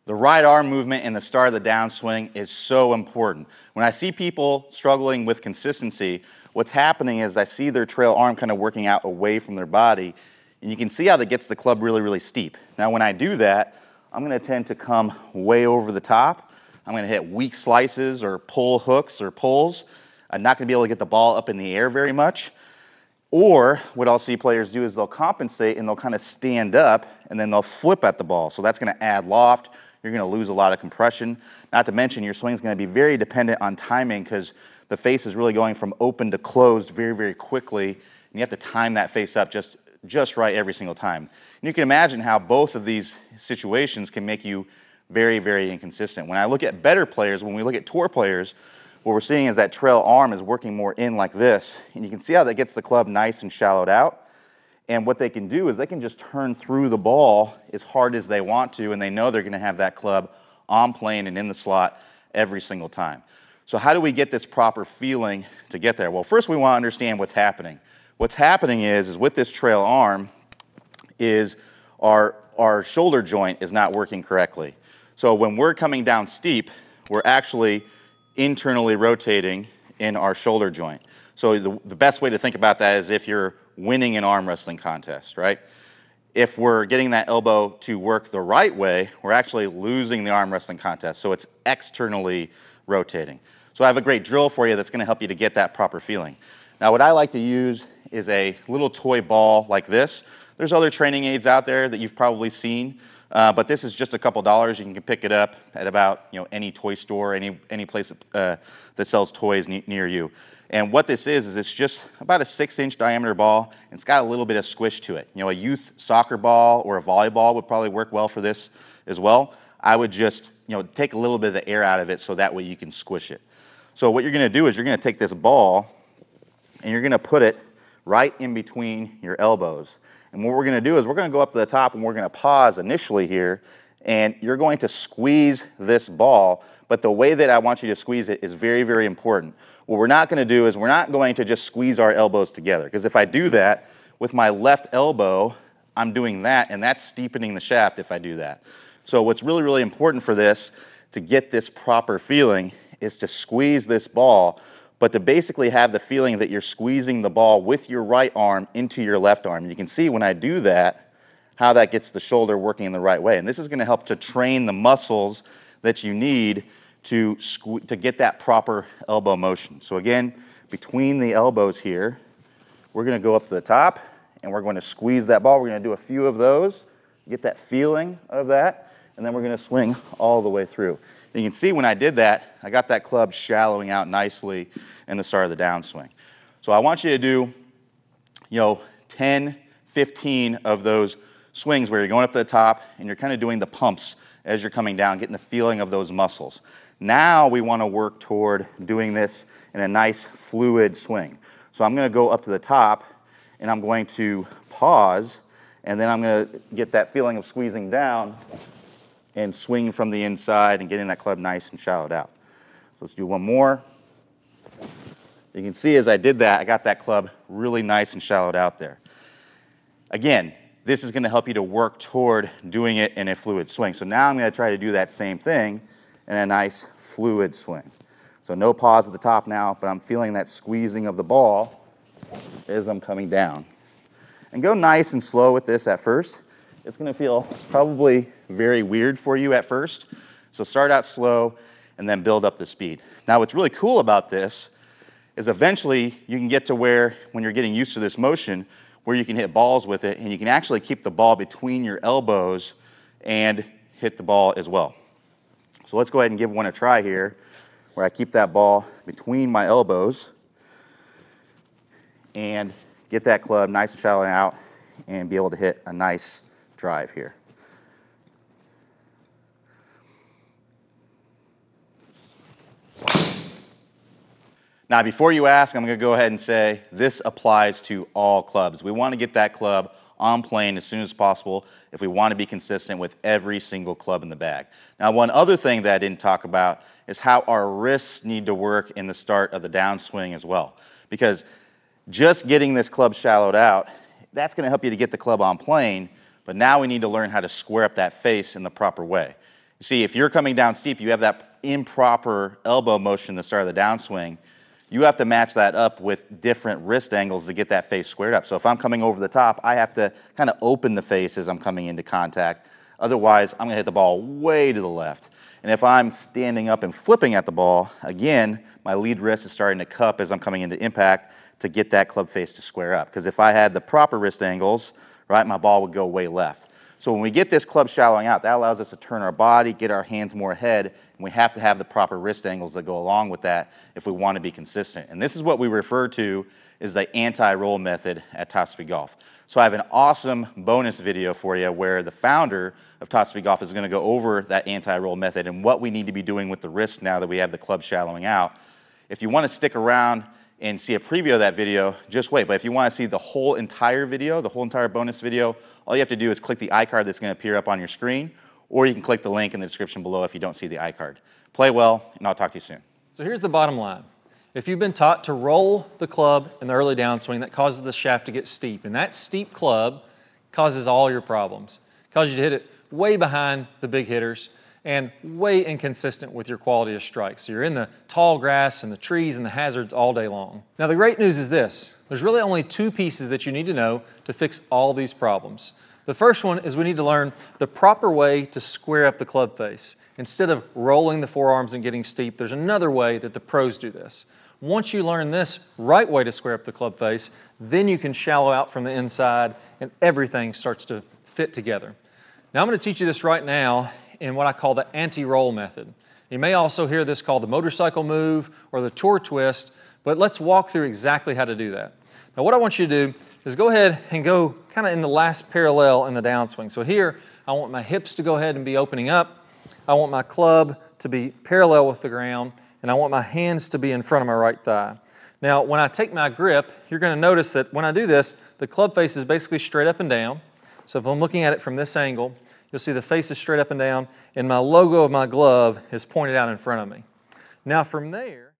The right arm movement in the start of the downswing is so important. When I see people struggling with consistency, what's happening is I see their trail arm kind of working out away from their body, and you can see how that gets the club really, really steep. Now when I do that, I'm going to tend to come way over the top. I'm going to hit weak slices or pull hooks or pulls. I'm not going to be able to get the ball up in the air very much. Or what I'll see players do is they'll compensate and they'll kind of stand up and then they'll flip at the ball. So that's going to add loft. You're going to lose a lot of compression. Not to mention your swing is going to be very dependent on timing because the face is really going from open to closed very, very quickly. And you have to time that face up just right every single time. And you can imagine how both of these situations can make you very, very inconsistent. When I look at better players, when we look at tour players, what we're seeing is that trail arm is working more in like this. And you can see how that gets the club nice and shallowed out. And what they can do is they can just turn through the ball as hard as they want to, and they know they're going to have that club on plane and in the slot every single time. So how do we get this proper feeling to get there? Well, first we want to understand what's happening. What's happening is with this trail arm is our shoulder joint is not working correctly. So when we're coming down steep, we're actually internally rotating in our shoulder joint. So the best way to think about that is if you're winning an arm wrestling contest, right? If we're getting that elbow to work the right way, we're actually losing the arm wrestling contest. So it's externally rotating. So I have a great drill for you that's going to help you to get that proper feeling. Now what I like to use is a little toy ball like this. There's other training aids out there that you've probably seen, but this is just a couple dollars. You can pick it up at about any toy store, any place that sells toys near you. And what this is it's just about a 6-inch diameter ball, and it's got a little bit of squish to it. A youth soccer ball or a volleyball would probably work well for this as well. I would just take a little bit of the air out of it so that way you can squish it. So what you're going to do is you're going to take this ball and you're going to put it right in between your elbows. And what we're going to do is we're going to go up to the top and we're going to pause initially here, and you're going to squeeze this ball, but the way that I want you to squeeze it is very, very important. What we're not going to do is we're not going to just squeeze our elbows together, because if I do that with my left elbow, I'm doing that, and that's steepening the shaft if I do that. So what's really, really important for this, to get this proper feeling, is to squeeze this ball, but to basically have the feeling that you're squeezing the ball with your right arm into your left arm. You can see when I do that, how that gets the shoulder working in the right way. And this is going to help to train the muscles that you need to get that proper elbow motion. So again, between the elbows here, we're going to go up to the top, and we're going to squeeze that ball. We're going to do a few of those, get that feeling of that, and then we're going to swing all the way through. And you can see when I did that, I got that club shallowing out nicely in the start of the downswing. So I want you to do, 10, 15 of those swings where you're going up to the top and you're kind of doing the pumps as you're coming down, getting the feeling of those muscles. Now we want to work toward doing this in a nice fluid swing. So I'm going to go up to the top and I'm going to pause, and then I'm going to get that feeling of squeezing down and swing from the inside and getting that club nice and shallowed out. So let's do one more. You can see as I did that, I got that club really nice and shallowed out there. Again, this is going to help you to work toward doing it in a fluid swing. So now I'm going to try to do that same thing in a nice fluid swing. So no pause at the top now, but I'm feeling that squeezing of the ball as I'm coming down. And go nice and slow with this at first. It's going to feel probably very weird for you at first. So start out slow and then build up the speed. Now what's really cool about this is eventually you can get to where, when you're getting used to this motion, where you can hit balls with it, and you can actually keep the ball between your elbows and hit the ball as well. So let's go ahead and give one a try here, where I keep that ball between my elbows and get that club nice and shallow out and be able to hit a nice drive here. Now, before you ask, I'm going to go ahead and say this applies to all clubs. We want to get that club on plane as soon as possible if we want to be consistent with every single club in the bag. Now, one other thing that I didn't talk about is how our wrists need to work in the start of the downswing as well. Because just getting this club shallowed out, that's going to help you to get the club on plane, but now we need to learn how to square up that face in the proper way. See, if you're coming down steep, you have that improper elbow motion at the start of the downswing. You have to match that up with different wrist angles to get that face squared up. So if I'm coming over the top, I have to kind of open the face as I'm coming into contact. Otherwise, I'm gonna hit the ball way to the left. And if I'm standing up and flipping at the ball, again, my lead wrist is starting to cup as I'm coming into impact to get that club face to square up. Because if I had the proper wrist angles, right, my ball would go way left. So when we get this club shallowing out, that allows us to turn our body, get our hands more ahead, and we have to have the proper wrist angles that go along with that if we want to be consistent. And this is what we refer to as the anti-roll method at Top Speed Golf. So I have an awesome bonus video for you where the founder of Top Speed Golf is going to go over that anti-roll method and what we need to be doing with the wrist now that we have the club shallowing out. If you want to stick around and see a preview of that video, just wait. But if you want to see the whole entire video, the whole entire bonus video, all you have to do is click the iCard that's going to appear up on your screen, or you can click the link in the description below if you don't see the iCard. Play well, and I'll talk to you soon. So here's the bottom line. If you've been taught to roll the club in the early downswing, that causes the shaft to get steep. And that steep club causes all your problems. It causes you to hit it way behind the big hitters and way inconsistent with your quality of strike. So you're in the tall grass and the trees and the hazards all day long. Now the great news is this. There's really only two pieces that you need to know to fix all these problems. The first one is we need to learn the proper way to square up the club face. Instead of rolling the forearms and getting steep, there's another way that the pros do this. Once you learn this right way to square up the club face, then you can shallow out from the inside and everything starts to fit together. Now I'm going to teach you this right now in what I call the anti-roll method. You may also hear this called the motorcycle move or the tour twist, but let's walk through exactly how to do that. Now what I want you to do is go ahead and go kind of in the last parallel in the downswing. So here, I want my hips to go ahead and be opening up. I want my club to be parallel with the ground, and I want my hands to be in front of my right thigh. Now, when I take my grip, you're going to notice that when I do this, the club face is basically straight up and down. So if I'm looking at it from this angle, you'll see the face is straight up and down, and my logo of my glove is pointed out in front of me. Now from there,